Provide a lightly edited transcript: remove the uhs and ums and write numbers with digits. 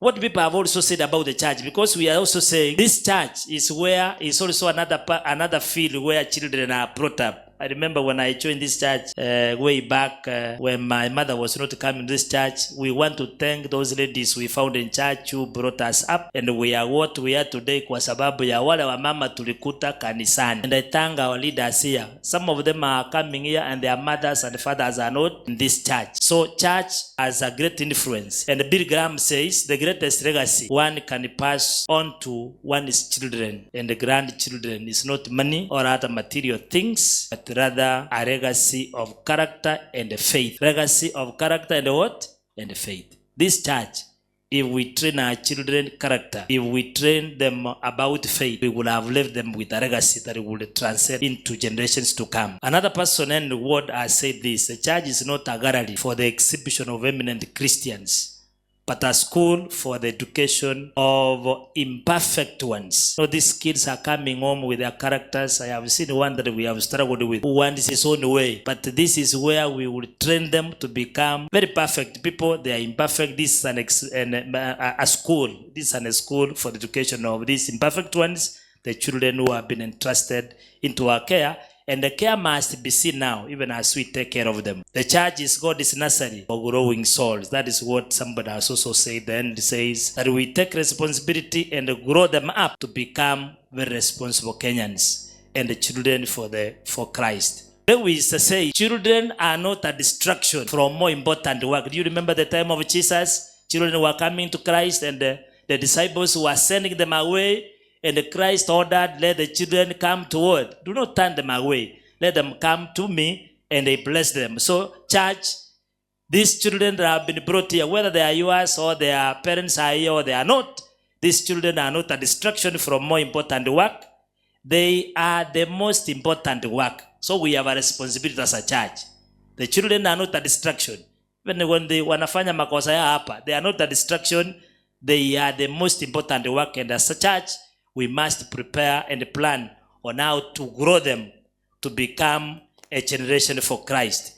what people have also said about the church, because we are also saying this church is also another field where children are brought up. I remember when I joined this church way back when my mother was not coming to this church. We want to thank those ladies we found in church who brought us up, and we are what we are today kwa sababu ya wale wa mama tulikuta kanisani. And I thank our leaders here. Some of them are coming here and their mothers and fathers are not in this church. So church has a great influence. And Bill Graham says the greatest legacy one can pass on to one's children and the grandchildren is not money or other material things, but rather a legacy of character and faith. Legacy of character and what? And faith. This church, if we train our children character, if we train them about faith, we will have left them with a legacy that will transcend into generations to come. Another person in the world has said this: the church is not a gallery for the exhibition of eminent Christians, but a school for the education of imperfect ones. So these kids are coming home with their characters. I have seen one that we have struggled with, who wants his own way. But this is where we will train them to become very perfect people. They are imperfect. This is a school. This is a school for the education of these imperfect ones, the children who have been entrusted into our care. And the care must be seen now, even as we take care of them. The church is God's nursery for growing souls. That is what somebody has also said. Then it says that we take responsibility and grow them up to become very responsible Kenyans and the children for Christ. Then we say children are not a distraction from more important work. Do you remember the time of Jesus? Children were coming to Christ and the disciples were sending them away. And Christ ordered, let the children come toward. Do not turn them away. Let them come to me, and they bless them. So, church, these children that have been brought here, whether they are yours or their parents are here or they are not, these children are not a distraction from more important work. They are the most important work. So we have a responsibility as a church. The children are not a distraction. Even when they wanafanya makosa ya hapa, they are not a distraction. They are the most important work, and as a church, we must prepare and plan on how to grow them to become a generation for Christ.